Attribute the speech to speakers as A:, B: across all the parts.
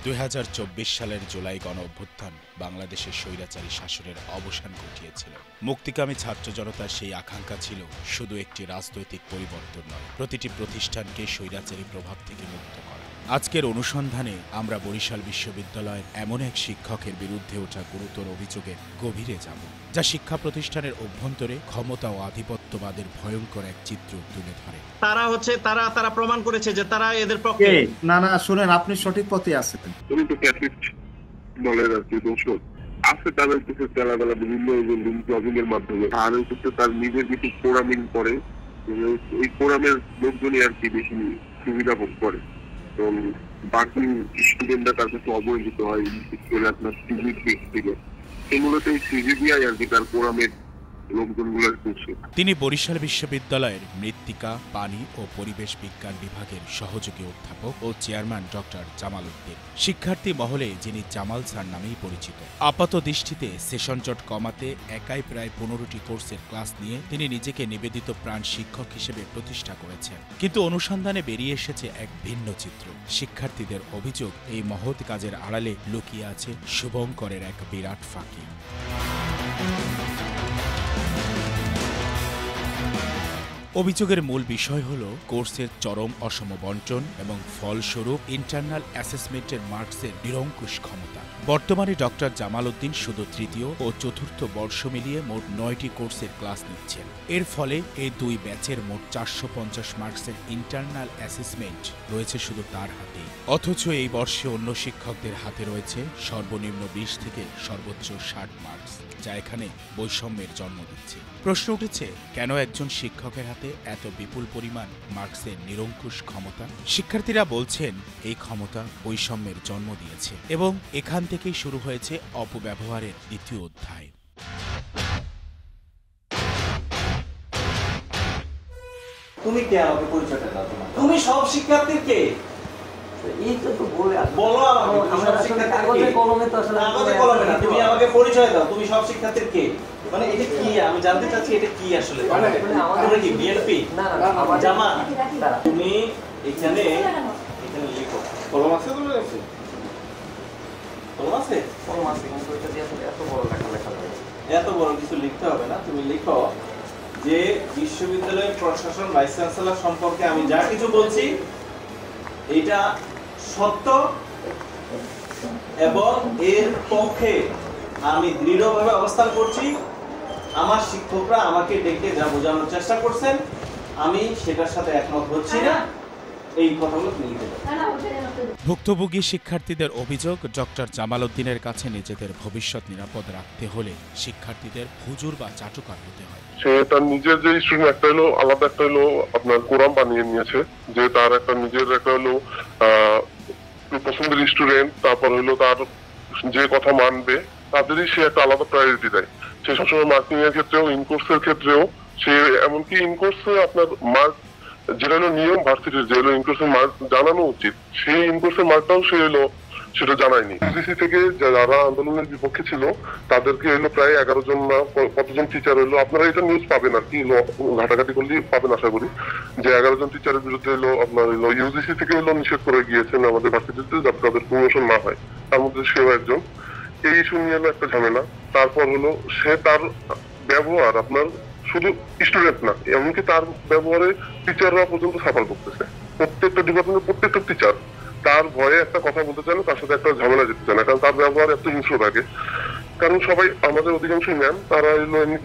A: 2024 সালের জুলাই গণ-অভ্যুত্থান বাংলাদেশের স্বৈরাচারী শাসনের অবসান ঘটিয়েছিল। মুক্তিকামী ছাত্র জনতার সেই আকাঙ্ক্ষা ছিল শুধু একটি রাজনৈতিক পরিবর্তন নয়, প্রতিটি প্রতিষ্ঠানকে স্বৈরাচারী প্রভাব থেকে মুক্ত করা। আজকের অনুসন্ধানে আমরা বরিশাল বিশ্ববিদ্যালয়ের এমন এক শিক্ষকের বিরুদ্ধে ওঠা গুরুতর অভিযোগে গভীরে যাব, যা শিক্ষা প্রতিষ্ঠানের অভ্যন্তরে ক্ষমতা ও আধিপত্যবাদের ভয়ঙ্কর এক চিত্র তুলে ধরে।
B: তারা প্রমাণ করেছে যে তারা এদের পক্ষে।
C: না শুনেন, আপনি সঠিক পথে আছেন।
D: উনি তো ক্যাথলিক দলের আর কি দোষক আছে, তাদের কিছু তেলাবেলা বিভিন্ন ব্লগিংয়ের মাধ্যমে আর হচ্ছে তার নিজের কিছু প্রোগ্রামিং করে, এই প্রোগ্রামের লোকজনই আর কি বেশি সুবিধা ভোগ করে এবং বাকি স্টুডেন্টরা তার কাছে অবহেলিত হয়। বিশেষ করে আপনার সিভিক দিক থেকে এগুলোতে এই সিভিবিআই আর কি তার প্রোগ্রামের লোকজনগুলোর করছে।
A: তিনি বরিশাল বিশ্ববিদ্যালয়ের মৃত্তিকা, পানি ও পরিবেশ বিজ্ঞান বিভাগের সহযোগী অধ্যাপক ও চেয়ারম্যান ডক্টর জামাল উদ্দিন। শিক্ষার্থী মহলে যিনি জামাল স্যার নামেই পরিচিত। আপাত দৃষ্টিতে সেশন জট কমাতে একাই প্রায় 15টি কোর্সের ক্লাস নিয়ে তিনি নিজেকে নিবেদিত প্রাণ শিক্ষক হিসেবে প্রতিষ্ঠা করেছেন। কিন্তু অনুসন্ধানে বেরিয়ে এসেছে এক ভিন্ন চিত্র। শিক্ষার্থীদের অভিযোগ, এই মহৎ কাজের আড়ালে লুকিয়ে আছে শুভঙ্করের এক বিরাট ফাঁকি। অভিযোগের মূল বিষয় হল কোর্সের চরম অসম বণ্টন এবং ফলস্বরূপ ইন্টারনাল অ্যাসেসমেন্টের মার্কসের নিরঙ্কুশ ক্ষমতা। বর্তমানে ডক্টর জামাল উদ্দিন শুধু তৃতীয় ও চতুর্থ বর্ষ মিলিয়ে মোট 9টি কোর্সের ক্লাস নিচ্ছেন। এর ফলে এই দুই ব্যাচের মোট 450 মার্কসের ইন্টারনাল অ্যাসেসমেন্ট রয়েছে শুধু তার হাতে। অথচ এই বর্ষে অন্য শিক্ষকদের হাতে রয়েছে সর্বনিম্ন 20 থেকে সর্বোচ্চ 60 মার্কস, যা এখানে বৈষম্যের জন্ম দিচ্ছে। প্রশ্ন উঠেছে, কেন একজন শিক্ষকের হাতে এত বিপুল পরিমাণ মার্কসের নিরঙ্কুশ ক্ষমতা? শিক্ষার্থীরা বলছেন এই ক্ষমতা বৈষম্যের জন্ম দিয়েছে এবং এখান থেকেই শুরু হয়েছে অপব্যবহারের দ্বিতীয় অধ্যায়।
B: তুমি কে? আমাকে পরিচয়টা দাও। তুমি সব শিক্ষার্থীর কে? তুমি আমাকে পরিচয় দাও। তুমি সব শিক্ষার্থীর কে? মানে এটা কি? আমি জানতে চাচ্ছি এটা কি আসলে। তোমরা কি বিএনপি? জামা? তুমি এখানে লিখো। কলম আছে তোমার কাছে? কলম আছে? কলম আছে, কিন্তু এটা দিয়ে আসলে এত বড় লেখা যাবে না। এত বড় কিছু লিখতে হবে না। তুমি লিখো যে বিশ্ববিদ্যালয়ের প্রশাসন, ভাইস চ্যান্সেলর সম্পর্কে আমি যা কিছু বলছি এটা সত্য এবং এর পক্ষে আমি দৃঢ়ভাবে অবস্থান করছি। আমার শিক্ষকরা আমাকে ডেকে যা বোঝানোর চেষ্টা করছেন আমি সেটার সাথে একমত হচ্ছি না। এই কথাগুলো লিখে দাও।
A: ভুক্তভোগী শিক্ষার্থীদের অভিযোগ, ডক্টর জামাল উদ্দিনের কাছে নিজেদের ভবিষ্যৎ নিরাপদ রাখতে হলে শিক্ষার্থীদের হুজুর বা চাটুকার হতে হয়।
D: সে তার নিজের যে স্টুডেন্ট একটা হলো আলাদা, একটা হলো আপনার কোরআন বানিয়ে নিয়েছে, যে তার একটা নিজের একটা হলো পছন্দের স্টুডেন্ট, তারপর হলো তার যে কথা মানবে তাদেরই সে একটা আলাদা প্রায়োরিটি দেয়। সে সবসময় মার্কিং এর ক্ষেত্রেও, ইনকোর্সের ক্ষেত্রেও সে এমনকি ইনকোর্সে আপনার মার্ক যেটা হলো নিয়ম ভার্সিটির, যে হলো ইনকোর্সের মার্ক জানানো উচিত, সেই ইনকোর্সের মার্কটাও সে হলো সেটা জানায়নি। ইউজিসি থেকে যারা আন্দোলনের বিপক্ষে ছিল তাদেরকে হলো প্রায় 11 জন না কতজন টিচার হলো, আপনারা এটা নিউজ পাবেন আর কি, ঘাটাঘাটি করলে পাবেন আশা করি, যে 11 জন টিচারের বিরুদ্ধে হলো আপনার হলো ইউজিসি থেকে হলো নিষেধ করে গিয়েছেন আমাদের ভার্সিটিতে, যাতে তাদের প্রমোশন না হয়। তার মধ্যে সেও একজন। এই ইস্যু নিয়ে হলো একটা ঝামেলা। তারপর হলো সে তার ব্যবহার আপনার শুধু স্টুডেন্ট না, এমনকি তার ব্যবহারে টিচাররা পর্যন্ত সাফার করতেছে। প্রত্যেকটা ডিপার্টমেন্টের প্রত্যেকটা টিচার তার ভয়ে একটা কথা বলতে চায় না, তার সাথে একটা ঝামেলা যেতে চায় না, কারণ তার ব্যবহার এত হিংস্র থাকে। কারণ সবাই আমাদের অধিকাংশই ম্যাম তারা এলো এমনি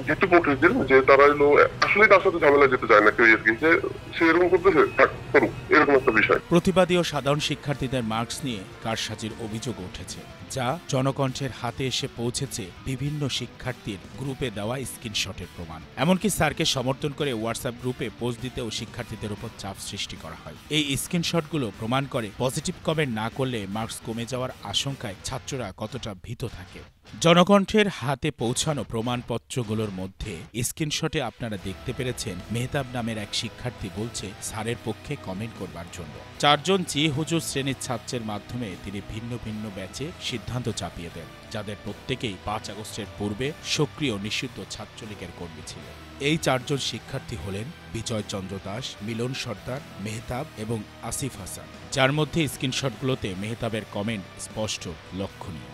D: ভীতু প্রকৃতির, যে তারা এলো আসলে তার সাথে ঝামেলা যেতে চায় না কেউ, আর কি, যে সে এরকম করতেছে থাক করুক, এরকম একটা বিষয়।
A: প্রতিবাদী ও সাধারণ শিক্ষার্থীদের মার্কস নিয়ে কারসাজির অভিযোগ উঠেছে, যা জনকণ্ঠের হাতে এসে পৌঁছেছে বিভিন্ন শিক্ষার্থীর গ্রুপে দেওয়া স্ক্রিনশটের প্রমাণ। এমনকি স্যারকে সমর্থন করে হোয়াটসঅ্যাপ গ্রুপে পোস্ট দিতেও শিক্ষার্থীদের উপর চাপ সৃষ্টি করা হয়। এই স্ক্রিনশটগুলো প্রমাণ করে পজিটিভ কমেন্ট না করলে মার্কস কমে যাওয়ার আশঙ্কায় ছাত্ররা কতটা ভীত থাকে। জনকণ্ঠের হাতে পৌঁছানো প্রমাণপত্রগুলোর মধ্যে স্ক্রিনশটে আপনারা দেখতে পেরেছেন মেহতাব নামের এক শিক্ষার্থী বলছে স্যারের পক্ষে কমেন্ট করবার জন্য। 4 জন জি হুজুর শ্রেণীর ছাত্রের মাধ্যমে তিনি ভিন্ন ভিন্ন ব্যাচে সিদ্ধান্ত চাপিয়ে দেন, যাদের প্রত্যেকেই 5 আগস্টের পূর্বে সক্রিয় নিষিদ্ধ ছাত্রলীগের কর্মী ছিলেন। এই 4 জন শিক্ষার্থী হলেন বিজয় চন্দ্র দাস, মিলন সর্দার, মেহতাব এবং আসিফ হাসান, যার মধ্যে স্ক্রিনশটগুলোতে মেহতাবের কমেন্ট স্পষ্ট লক্ষণীয়।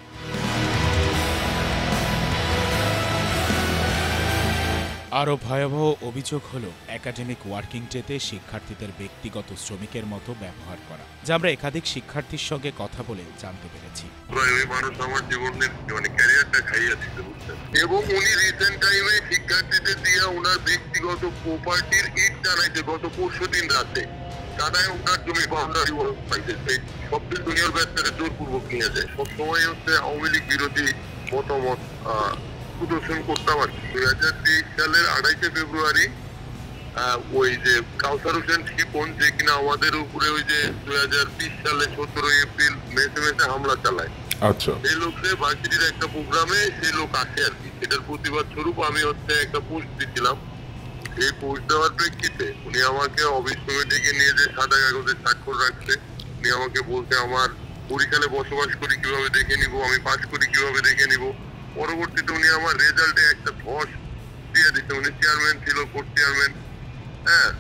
A: আরও ভয়াবহ অভিযোগ হল একাডেমিক ওয়ার্কিং ডেতে শিক্ষার্থীদের ব্যক্তিগত শ্রমিকের মতো ব্যবহার করা, যা আমরা একাধিক শিক্ষার্থীর সঙ্গে কথা বলে জানতে পেরেছি।
D: এবং উনি রিসেন্ট টাইমে শিক্ষার্থীদের দিয়ে ওনার ব্যক্তিগত প্রপার্টির ইট জানাইছে গত 40 দিন রাতে। দাদায় ওনার জমি বাউন্ডারি পাইছে, সবচেয়ে দুনিয়ার ব্যবসাকে জোরপূর্বক নিয়ে যায়। সবসময় হচ্ছে আওয়ামী লীগ বিরোধী মতামত প্রদর্শন করতাম আর কি। 2023 সালের 28 ফেব্রুয়ারি ওই যে কাউসার হোসেন শিপন, যে কিনা আমাদের উপরে ওই যে 2020 সালে 17 এপ্রিল মেসে মেসে হামলা চালায়,
E: আচ্ছা,
D: এই লোককে ভার্সিটির একটা প্রোগ্রামে সেই লোক আসে আর কি। এটার প্রতিবাদ স্বরূপ আমি হচ্ছে একটা পোস্ট দিয়েছিলাম। এই পোস্ট দেওয়ার প্রেক্ষিতে উনি আমাকে অফিস কমিটিকে নিয়ে যে সাদা কাগজে স্বাক্ষর রাখছে। উনি আমাকে বলতে আমার পরীক্ষালে বসবাস করি কিভাবে দেখে নিব, আমি পাস করি কিভাবে দেখে নিব। পরবর্তীতে উনি আমার রেজাল্টে একটা ধস দিয়ে দিচ্ছে। উনি চেয়ারম্যান ছিল, কোর্ট চেয়ারম্যান, হ্যাঁ,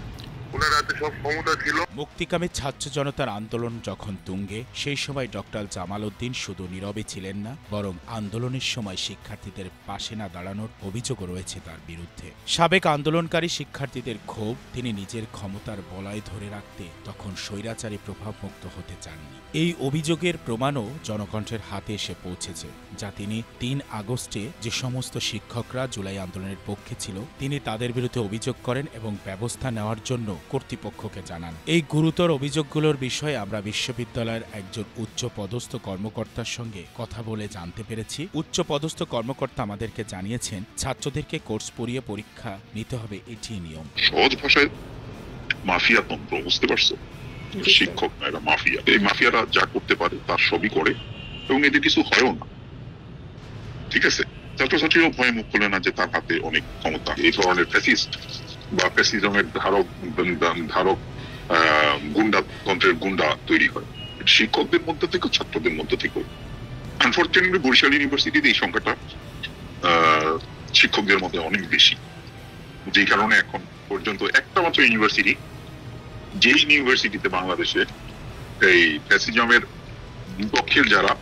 D: ওনার হাতে সব ক্ষমতা ছিল।
A: মুক্তিকামী ছাত্র জনতার আন্দোলন যখন তুঙ্গে, সেই সময় ডক্টর জামাল উদ্দিন শুধু নীরবে ছিলেন না, বরং আন্দোলনের সময় শিক্ষার্থীদের পাশে না দাঁড়ানোর অভিযোগও রয়েছে তার বিরুদ্ধে। সাবেক আন্দোলনকারী শিক্ষার্থীদের ক্ষোভ, তিনি নিজের ক্ষমতার বলয় ধরে রাখতে তখন স্বৈরাচারী প্রভাবমুক্ত হতে চাননি। এই অভিযোগের প্রমাণও জনকণ্ঠের হাতে এসে পৌঁছেছে, যা তিনি 3 আগস্টে যে সমস্ত শিক্ষকরা জুলাই আন্দোলনের পক্ষে ছিল, তিনি তাদের বিরুদ্ধে অভিযোগ করেন এবং ব্যবস্থা নেওয়ার জন্য কর্তৃপক্ষকে জানান। এই গুরুতর অভিযোগগুলোর বিষয়ে আমরা বিশ্ববিদ্যালয়ের একজন উচ্চপদস্থ কর্মকর্তার সঙ্গে কথা বলে জানতে পেরেছি। উচ্চপদস্থ কর্মকর্তা আমাদেরকে জানিয়েছেন, ছাত্রদেরকে কোর্স পড়িয়ে পরীক্ষা নিতে হবে, এটি নিয়ম।
E: সহজ ভাষায় মাফিয়া তন্ত্র, বুঝতে পারছো? শিক্ষক না, এরা মাফিয়া। এই মাফিয়ারা যা করতে পারে তার সবই করে এবং এদের কিছু হয়ও না, ঠিক আছে? ছাত্রছাত্রীও ভয়ে মুখ খোলে না যে তার হাতে অনেক ক্ষমতা। এই ধরনের ফ্যাসিস্ট বা ফ্যাসিজমের ধারক গুন্ডাতন্ত্রের গুন্ডা তৈরি হয় শিক্ষকদের মধ্যে থেকে, ছাত্রদের মধ্যে থেকেও। আনফরচুনেটলি বরিশাল ইউনিভার্সিটিতে এই সংখ্যাটা শিক্ষকদের মধ্যে অনেক বেশি, যে কারণে এখন পর্যন্ত একটা মাত্র ইউনিভার্সিটি, যে ইউনিভার্সিটিতে বাংলাদেশে এই ফ্যাসিজমের পক্ষের যারা,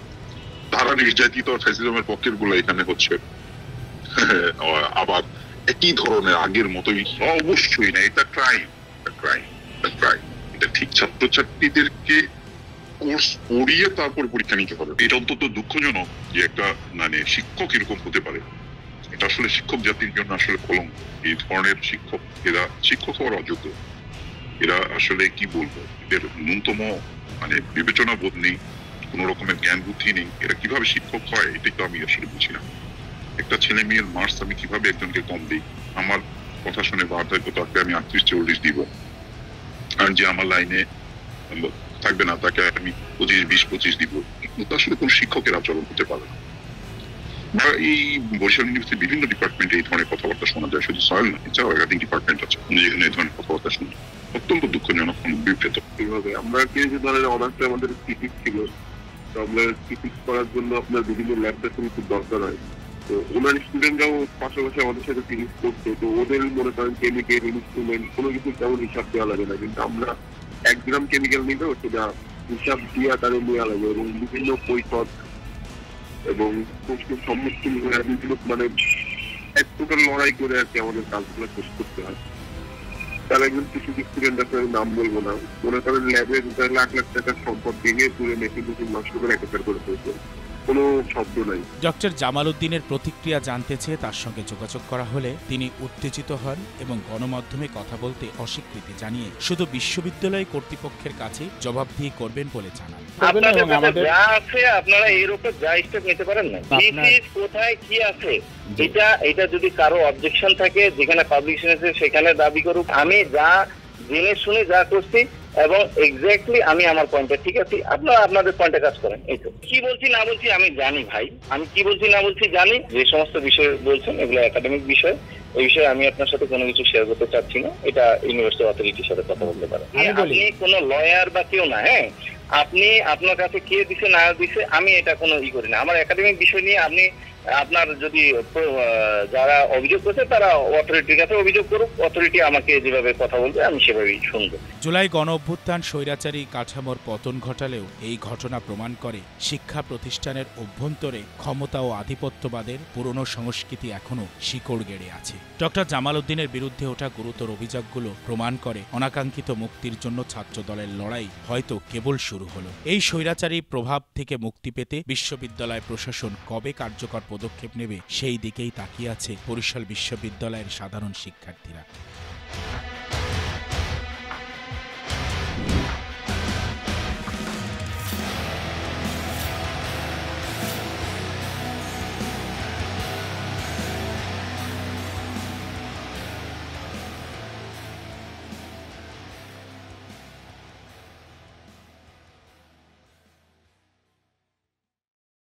E: তারা নির্যাতিত ফ্যাসিজমের পক্ষের গুলো এখানে হচ্ছে আবার একই ধরনের আগের মতোই। অবশ্যই না, এটা ক্রাইম, এটা ঠিক। ছাত্রছাত্রীদেরকে কোর্স পড়িয়ে তারপর পরীক্ষা নিতে হবে, এটা অন্তত দুঃখজনক যে একটা মানে শিক্ষক এরকম হতে পারে। এটা আসলে শিক্ষক জাতির জন্য আসলে কলঙ্ক। এই ধরনের শিক্ষক, এরা শিক্ষক হওয়ার অযোগ্য। এরা আসলে কি বলবো, এদের ন্যূনতম মানে বিবেচনা বোধ নেই, কোন রকমের জ্ঞান বুদ্ধি নেই। এরা কিভাবে শিক্ষক হয় এটাই তো আমি আসলে বুঝি না। একটা ছেলে মেয়ের মার্কস আমি কিভাবে একজনকে কম দিই? আমার কথা শুনে বাধ্য হয়তো তাকে আমি 38-40 দিব, আর যে আমার লাইনে থাকবে না তাকে আমি 25-20-25 দিব। কিন্তু আসলে কোন শিক্ষকের আচরণ হতে পারে না। এই বরিশাল ইউনিভার্সিটির বিভিন্ন ডিপার্টমেন্টে এই ধরনের কথাবার্তা শোনা যায়, শুধু সয়েল না, এছাড়াও একাধিক ডিপার্টমেন্ট আছে যেখানে এই ধরনের কথাবার্তা শুনি। অত্যন্ত দুঃখজনক, বিব্রত।
D: এইভাবে আমরা কিছু ধরনের অনার্সে আমাদের ফিজিক্স ছিল, তো আমরা ফিজিক্স করার জন্য আপনার বিভিন্ন ল্যাব ফ্যাসিলিটি দরকার হয়। তো ওনার স্টুডেন্টরাও পাশাপাশি আমাদের সাথে ফিজিক্স করতো, তো ওদের মনে করেন কেমিক্যাল, ইনস্ট্রুমেন্ট কোনো কিছু তেমন হিসাব দেওয়া লাগে না, কিন্তু আমরা 1 গ্রাম কেমিক্যাল নিলেও সেটা হিসাব দিয়ে তাদের নেওয়া লাগে এবং বিভিন্ন পরিষদ এবং প্রশ্নের সম্মুখীন হয়ে বিভিন্ন মানে এক প্রকার লড়াই করে আর কি আমাদের কাজগুলো শেষ করতে হয়। তার একজন কিছু স্টুডেন্ট আছে, নাম বলবো না, মনে করেন ল্যাবে 1,00,000 টাকার সম্পদ ভেঙে পুরো মেশিন নষ্ট করে একাকার করে ফেলছে, কোনো শব্দ নাই।
A: ডক্টর জামাল উদ্দিনের প্রতিক্রিয়া জানতে চেয়ে তার সঙ্গে যোগাযোগ করা হলে তিনি উত্তেজিত হন এবং গণমাধ্যমে কথা বলতে অস্বীকৃতি জানিয়ে শুধু বিশ্ববিদ্যালয় কর্তৃপক্ষের কাছে জবাবদিহি করবেন বলে জানান।
F: যা আছে আপনারা এর উপর যা স্টেপ নিতে পারেন না, কোথায় কি আছে এটা যদি কারো অবজেকশন থাকে, যেখানে পাবলিকেশন আছে সেখানে দাবি করুক। আমি যা জেনে শুনে যা করছি এবং এক্স্যাক্টলি আমি আমার পয়েন্টে ঠিক আছি, আপনারা আপনাদের পয়েন্টে কাজ করেন। এই তো কি বলছি না বলছি আমি জানি ভাই, আমি কি বলছি না বলছি জানি। যে সমস্ত বিষয় বলছেন এগুলো একাডেমিক বিষয়, এই বিষয়ে আমি আপনার সাথে কোনো কিছু শেয়ার করতে চাচ্ছি না। এটা ইউনিভার্সিটি অথরিটির সাথে কথা বলতে পারেন। আপনি কোনো লয়ার বা কেউ না, হ্যাঁ আপনি আপনার কাছে কে দিছে না দিছে আমি এটা কোনো করি না। আমার একাডেমিক বিষয় নিয়ে আপনি আপনার যদি যারা অভিযোগ করছে তারা অথরিটির কাছে অভিযোগ করুক, অথরিটি আমাকে যেভাবে কথা বলবে আমি সেভাবেই শুনবো।
A: জুলাই গণ অভ্যুত্থান স্বৈরাচারী কাঠামোর পতন ঘটালেও এই ঘটনা প্রমাণ করে শিক্ষা প্রতিষ্ঠানের অভ্যন্তরে ক্ষমতা ও আধিপত্যবাদের পুরনো সংস্কৃতি এখনো শিকড় গেড়ে আছে। ডক্টর জামাল উদ্দিনের বিরুদ্ধে ওঠা গুরুতর অভিযোগগুলো প্রমাণ করে অনাকাঙ্ক্ষিত মুক্তির জন্য ছাত্রদলের লড়াই হয়তো কেবল শুরু হলো। এই স্বৈরাচারী প্রভাব থেকে মুক্তি পেতে বিশ্ববিদ্যালয় প্রশাসন কবে কার্যকর পদক্ষেপ নেবে সেই দিকেই তাকিয়ে আছে বরিশাল বিশ্ববিদ্যালয়ের সাধারণ শিক্ষার্থীরা।